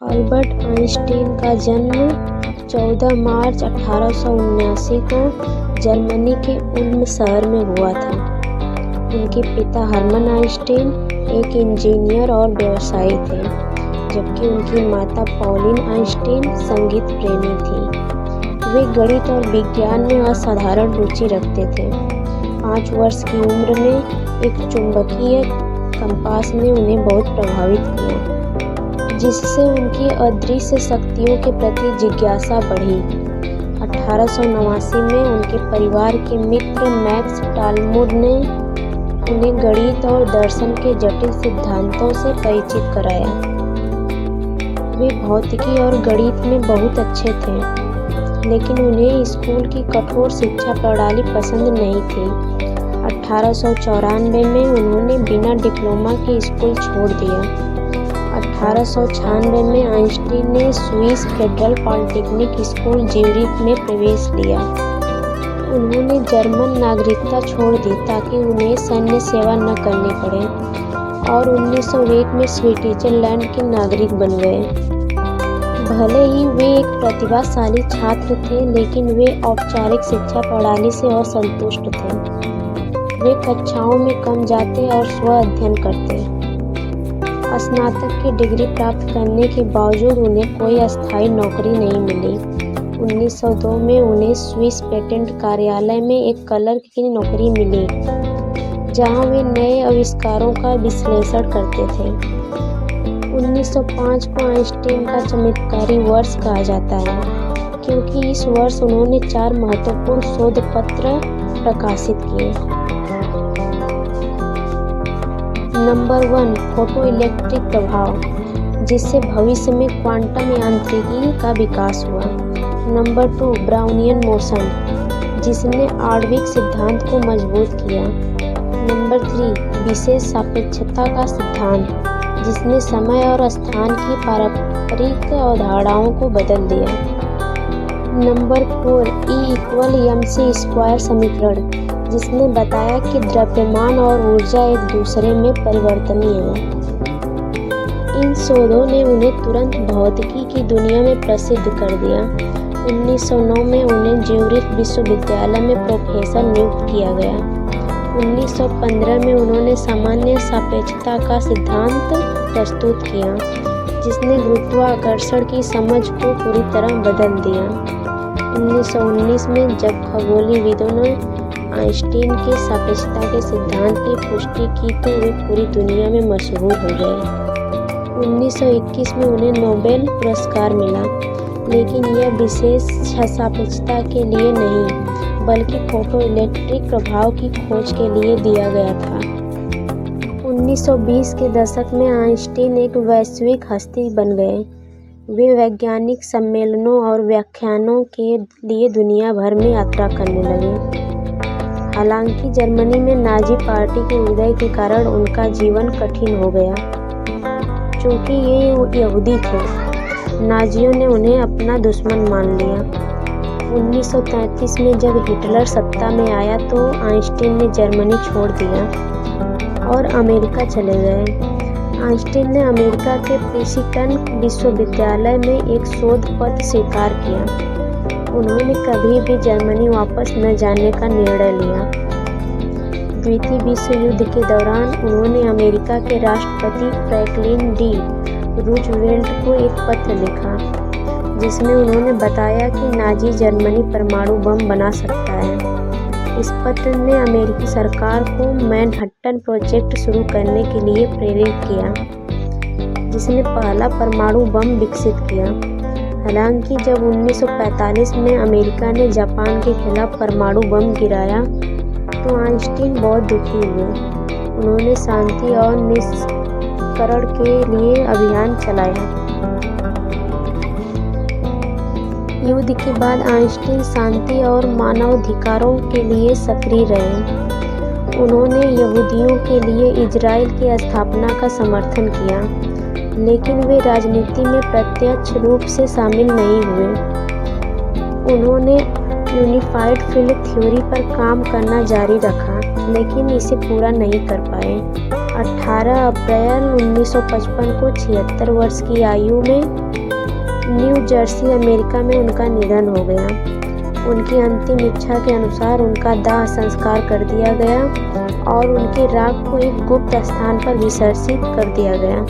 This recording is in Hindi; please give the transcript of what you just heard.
अल्बर्ट आइंस्टीन का जन्म 14 मार्च 1879 को जर्मनी के उल्म शहर में हुआ था। उनके पिता हर्मन आइंस्टीन एक इंजीनियर और व्यवसायी थे, जबकि उनकी माता पॉलिन आइंस्टीन संगीत प्रेमी थी। वे गणित और विज्ञान में असाधारण रुचि रखते थे। 5 वर्ष की उम्र में एक चुंबकीय कंपास ने उन्हें बहुत प्रभावित किया, जिससे उनकी अदृश्य शक्तियों के प्रति जिज्ञासा बढ़ी। 1889 में उनके परिवार के मित्र मैक्स टालमुड ने उन्हें गणित और दर्शन के जटिल सिद्धांतों से परिचित कराया। वे भौतिकी और गणित में बहुत अच्छे थे, लेकिन उन्हें स्कूल की कठोर शिक्षा प्रणाली पसंद नहीं थी। 1894 में उन्होंने बिना डिप्लोमा के स्कूल छोड़ दिया। 1896 में आइंस्टीन ने Swiss federal polytechnic school Zurich में प्रवेश लिया। उन्होंने जर्मन नागरिकता छोड़ दी ताकि उन्हें सैन्य सेवा न करनी पड़े, और 1901 में स्विट्जरलैंड के नागरिक बन गए। भले ही वे एक प्रतिभाशाली छात्र थे, लेकिन वे औपचारिक शिक्षा प्रणाली से असंतुष्ट थे। वे कक्षाओं में कम जाते और स्व अध्ययन करते। स्नातक की डिग्री प्राप्त करने के बावजूद उन्हें कोई अस्थायी नौकरी नहीं मिली। 1902 में उन्हें स्विस पेटेंट कार्यालय में एक क्लर्क की नौकरी मिली, जहां वे नए आविष्कारों का विश्लेषण करते थे। 1905 को आइंस्टीन का चमत्कारी वर्ष कहा जाता है, क्योंकि इस वर्ष उन्होंने 4 महत्वपूर्ण शोध पत्र प्रकाशित किए। नंबर 1, फोटोइलेक्ट्रिक प्रभाव, जिससे भविष्य में क्वांटम यांत्रिकी का विकास हुआ। नंबर 2, ब्राउनियन मोशन, जिसने आणविक सिद्धांत को मजबूत किया। नंबर 3, विशेष सापेक्षता का सिद्धांत, जिसने समय और स्थान की पारंपरिक अवधारणाओं को बदल दिया। नंबर 4, E=mc² समीकरण, जिसने बताया कि द्रव्यमान और ऊर्जा एक दूसरे में परिवर्तनीय है। इन शोधों ने उन्हें तुरंत भौतिकी की दुनिया में प्रसिद्ध कर दिया। 1909 में उन्हें ज्यूरिख विश्वविद्यालय में प्रोफेसर नियुक्त किया गया। 1915 में उन्होंने सामान्य सापेक्षता का सिद्धांत प्रस्तुत किया, जिसने गुरुत्वाकर्षण की समझ को पूरी तरह बदल दिया। 1919 में जब खगोलविदों ने आइंस्टीन के सापेक्षता के सिद्धांत की पुष्टि की तो वे पूरी दुनिया में मशहूर हो गए। 1921 में उन्हें नोबेल पुरस्कार मिला, लेकिन यह विशेष सापेक्षता के लिए नहीं, बल्कि फोटोइलेक्ट्रिक प्रभाव की खोज के लिए दिया गया था। 1920 के दशक में आइंस्टीन एक वैश्विक हस्ती बन गए। वे वैज्ञानिक सम्मेलनों और व्याख्यानों के लिए दुनिया भर में यात्रा करने लगे। हालांकि जर्मनी में नाजी पार्टी के उदय के कारण उनका जीवन कठिन हो गया। चूँकि ये यहूदी थे, नाजियों ने उन्हें अपना दुश्मन मान लिया। 1933 में जब हिटलर सत्ता में आया तो आइंस्टीन ने जर्मनी छोड़ दिया और अमेरिका चले गए। आइंस्टीन ने अमेरिका के प्रिंसटन विश्वविद्यालय में एक शोध पद स्वीकार किया। उन्होंने कभी भी जर्मनी वापस न जाने का निर्णय लिया। द्वितीय विश्व युद्ध के दौरान उन्होंने अमेरिका के राष्ट्रपति फ्रैंकलिन डी रूजवेल्ट को एक पत्र लिखा, जिसमें उन्होंने बताया कि नाजी जर्मनी परमाणु बम बना सकता है। इस पत्र ने अमेरिकी सरकार को मैनहट्टन प्रोजेक्ट शुरू करने के लिए प्रेरित किया, जिसने पहला परमाणु बम विकसित किया। हालांकि जब 1945 में अमेरिका ने जापान के खिलाफ परमाणु बम गिराया तो आइंस्टीन बहुत दुखी हुए। उन्होंने शांति और निष्करण के लिए अभियान चलाया। युद्ध के बाद आइंस्टीन शांति और मानवाधिकारों के लिए सक्रिय रहे। उन्होंने यहूदियों के लिए इजराइल की स्थापना का समर्थन किया, लेकिन वे राजनीति में प्रत्यक्ष रूप से शामिल नहीं हुए। उन्होंने यूनिफाइड फील्ड थ्योरी पर काम करना जारी रखा, लेकिन इसे पूरा नहीं कर पाए। 18 अप्रैल 1955 को 76 वर्ष की आयु में न्यू जर्सी, अमेरिका में उनका निधन हो गया। उनकी अंतिम इच्छा के अनुसार उनका दाह संस्कार कर दिया गया और उनकी राख को एक गुप्त स्थान पर विसर्जित कर दिया गया।